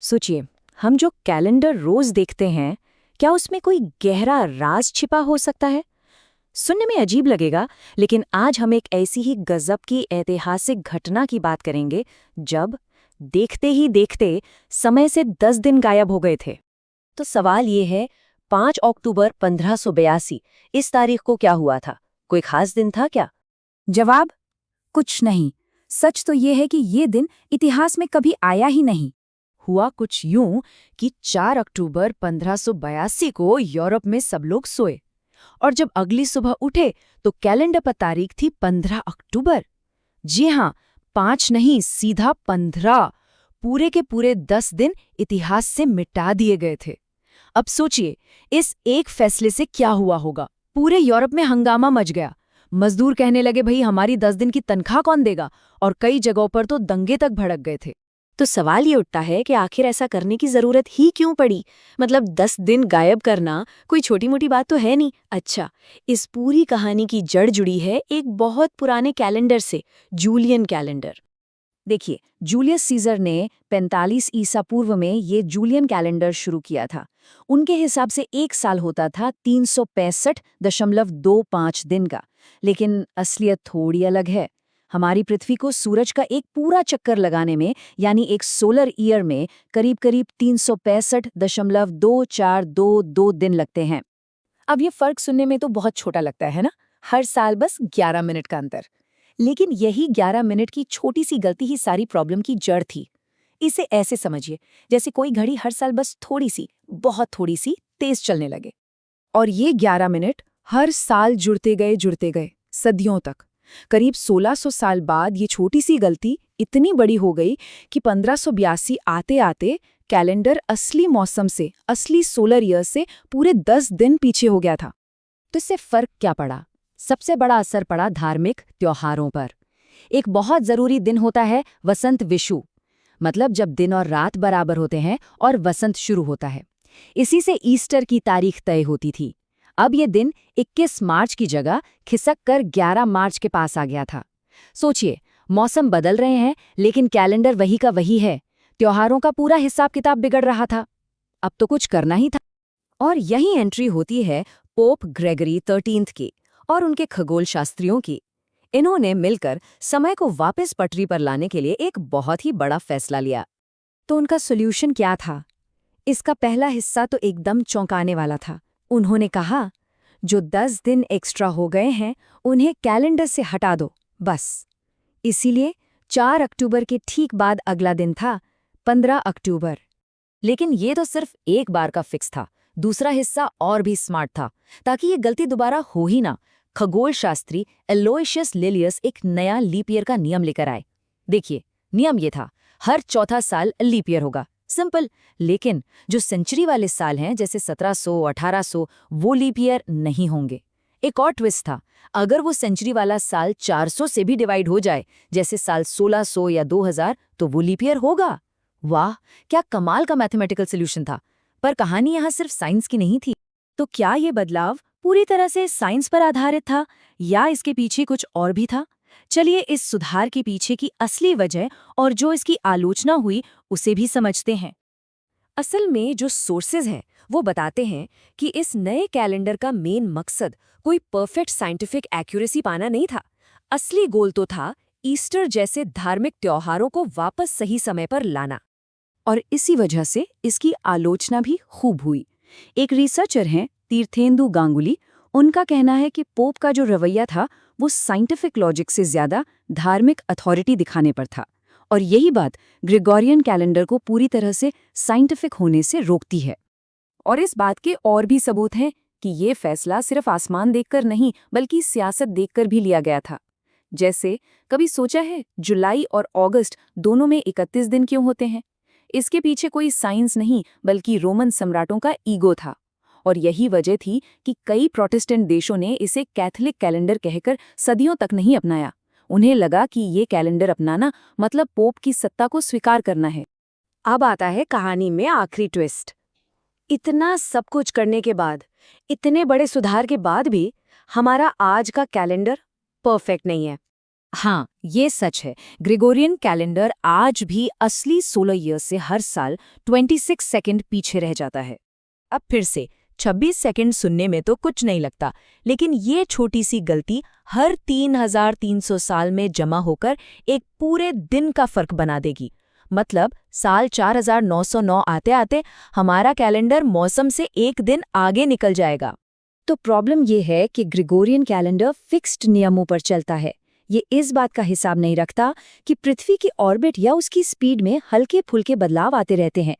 सोचिए, हम जो कैलेंडर रोज देखते हैं, क्या उसमें कोई गहरा राज छिपा हो सकता है? सुनने में अजीब लगेगा, लेकिन आज हम एक ऐसी ही गजब की ऐतिहासिक घटना की बात करेंगे, जब देखते ही देखते समय से 10 दिन गायब हो गए थे। तो सवाल ये है, 5 अक्टूबर 1582, इस तारीख को क्या हुआ था? कोई खास दिन था क्या? जवाब, कुछ नहीं। सच तो ये है कि ये दिन इतिहास में कभी आया ही नहीं। हुआ कुछ यूं कि 4 अक्टूबर 1582 को यूरोप में सब लोग सोए, और जब अगली सुबह उठे तो कैलेंडर पर तारीख थी 15 अक्टूबर। जी हाँ, 5 नहीं, सीधा 15। पूरे के पूरे 10 दिन इतिहास से मिटा दिए गए थे। अब सोचिए, इस एक फैसले से क्या हुआ होगा। पूरे यूरोप में हंगामा मच गया। मजदूर कहने लगे, भाई हमारी 10 दिन की तनख्वाह कौन देगा? और कई जगहों पर तो दंगे तक भड़क गए थे। तो सवाल ये उठता है कि आखिर ऐसा करने की जरूरत ही क्यों पड़ी? मतलब 10 दिन गायब करना कोई छोटी मोटी बात तो है नहीं। अच्छा, इस पूरी कहानी की जड़ जुड़ी है एक बहुत पुराने कैलेंडर से, जूलियन कैलेंडर। देखिए, जूलियस सीजर ने 45 ईसा पूर्व में ये जूलियन कैलेंडर शुरू किया था। उनके हिसाब से एक साल होता था 365.25 दिन का। लेकिन असलियत थोड़ी अलग है। हमारी पृथ्वी को सूरज का एक पूरा चक्कर लगाने में, यानी एक सोलर ईयर में, करीब करीब 365.2422 दिन लगते हैं। अब ये फर्क सुनने में तो बहुत छोटा लगता है ना, हर साल बस 11 मिनट का अंतर। लेकिन यही 11 मिनट की छोटी सी गलती ही सारी प्रॉब्लम की जड़ थी। इसे ऐसे समझिए, जैसे कोई घड़ी हर साल बस थोड़ी सी, बहुत थोड़ी सी तेज चलने लगे। और ये 11 मिनट हर साल जुड़ते गए सदियों तक। करीब 1600 साल बाद ये छोटी सी गलती इतनी बड़ी हो गई कि 1582 आते आते कैलेंडर असली मौसम से, असली सोलर ईयर से पूरे 10 दिन पीछे हो गया था। तो इससे फर्क क्या पड़ा? सबसे बड़ा असर पड़ा धार्मिक त्योहारों पर। एक बहुत जरूरी दिन होता है वसंत विषु, मतलब जब दिन और रात बराबर होते हैं और वसंत शुरू होता है। इसी से ईस्टर की तारीख तय होती थी। अब ये दिन 21 मार्च की जगह खिसक कर 11 मार्च के पास आ गया था। सोचिए, मौसम बदल रहे हैं लेकिन कैलेंडर वही का वही है। त्योहारों का पूरा हिसाब किताब बिगड़ रहा था। अब तो कुछ करना ही था। और यही एंट्री होती है पोप ग्रेगरी 13 की और उनके खगोल शास्त्रियों की। इन्होंने मिलकर समय को वापस पटरी पर लाने के लिए एक बहुत ही बड़ा फैसला लिया। तो उनका सोल्यूशन क्या था? इसका पहला हिस्सा तो एकदम चौंकाने वाला था। उन्होंने कहा, जो 10 दिन एक्स्ट्रा हो गए हैं उन्हें कैलेंडर से हटा दो, बस। इसीलिए 4 अक्टूबर के ठीक बाद अगला दिन था 15 अक्टूबर। लेकिन ये तो सिर्फ एक बार का फिक्स था। दूसरा हिस्सा और भी स्मार्ट था, ताकि ये गलती दोबारा हो ही ना। खगोल शास्त्री एलोयसियस लिलियस एक नया लीप ईयर का नियम लेकर आए। देखिए, नियम ये था, हर चौथा साल लीप ईयर होगा। सिंपल। लेकिन जो सेंचुरी वाले साल हैं, जैसे 1700, 1800, वो लीप ईयर नहीं होंगे। एक और ट्विस्ट था, अगर वो सेंचुरी वाला साल 400 से भी डिवाइड हो जाए, जैसे साल 1600 या 2000, तो वो लीप ईयर होगा। वाह, क्या कमाल का मैथमेटिकल सॉल्यूशन था। पर कहानी यहाँ सिर्फ साइंस की नहीं थी। तो क्या ये बदलाव पूरी तरह से साइंस पर आधारित था, या इसके पीछे कुछ और भी था? चलिए इस सुधार के पीछे की असली वजह और जो इसकी आलोचना हुई उसे भी समझते हैं। असल में जो सोर्सेज हैं वो बताते हैं कि इस नए कैलेंडर का मेन मकसद कोई परफेक्ट साइंटिफिक एक्यूरेसी पाना नहीं था। असली गोल तो था ईस्टर जैसे धार्मिक त्योहारों को वापस सही समय पर लाना। और इसी वजह से इसकी आलोचना भी खूब हुई। एक रिसर्चर हैं तीर्थेंदु गांगुली। उनका कहना है कि पोप का जो रवैया था वो साइंटिफिक लॉजिक से ज्यादा धार्मिक अथॉरिटी दिखाने पर था, और यही बात ग्रेगोरियन कैलेंडर को पूरी तरह से साइंटिफिक होने से रोकती है। और इस बात के और भी सबूत हैं कि ये फैसला सिर्फ आसमान देखकर नहीं, बल्कि सियासत देखकर भी लिया गया था। जैसे, कभी सोचा है जुलाई और अगस्त दोनों में 31 दिन क्यों होते हैं? इसके पीछे कोई साइंस नहीं, बल्कि रोमन सम्राटों का ईगो था। और यही वजह थी कि कई प्रोटेस्टेंट देशों ने इसे कैथोलिक कैलेंडर कहकर सदियों तक नहीं अपनाया। उन्हें लगा कि ये कैलेंडर अपनाना मतलब पोप की सत्ता को स्वीकार करना है। अब आता है कहानी में आखिरी ट्विस्ट। इतना सब कुछ करने के बाद, इतने बड़े सुधार के बाद भी हमारा आज का कैलेंडर परफेक्ट नहीं है। हाँ, ये सच है। ग्रेगोरियन कैलेंडर आज भी असली सोलर ईयर से हर साल 26 सेकंड पीछे रह जाता है। अब फिर से 26 सेकंड सुनने में तो कुछ नहीं लगता, लेकिन ये छोटी सी गलती हर 3300 साल में जमा होकर एक पूरे दिन का फर्क बना देगी। मतलब साल 4909 आते आते हमारा कैलेंडर मौसम से एक दिन आगे निकल जाएगा। तो प्रॉब्लम ये है कि ग्रेगोरियन कैलेंडर फिक्स्ड नियमों पर चलता है। ये इस बात का हिसाब नहीं रखता कि पृथ्वी की ऑर्बिट या उसकी स्पीड में हल्के फुल्के बदलाव आते रहते हैं।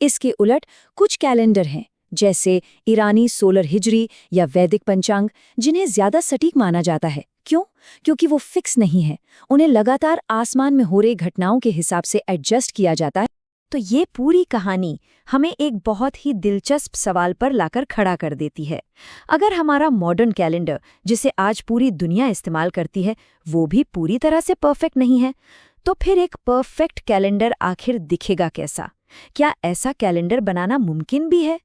इसके उलट कुछ कैलेंडर हैं, जैसे ईरानी सोलर हिजरी या वैदिक पंचांग, जिन्हें ज्यादा सटीक माना जाता है। क्यों? क्योंकि वो फिक्स नहीं है, उन्हें लगातार आसमान में हो रही घटनाओं के हिसाब से एडजस्ट किया जाता है। तो ये पूरी कहानी हमें एक बहुत ही दिलचस्प सवाल पर लाकर खड़ा कर देती है। अगर हमारा मॉडर्न कैलेंडर, जिसे आज पूरी दुनिया इस्तेमाल करती है, वो भी पूरी तरह से परफेक्ट नहीं है, तो फिर एक परफेक्ट कैलेंडर आखिर दिखेगा कैसा? क्या ऐसा कैलेंडर बनाना मुमकिन भी है?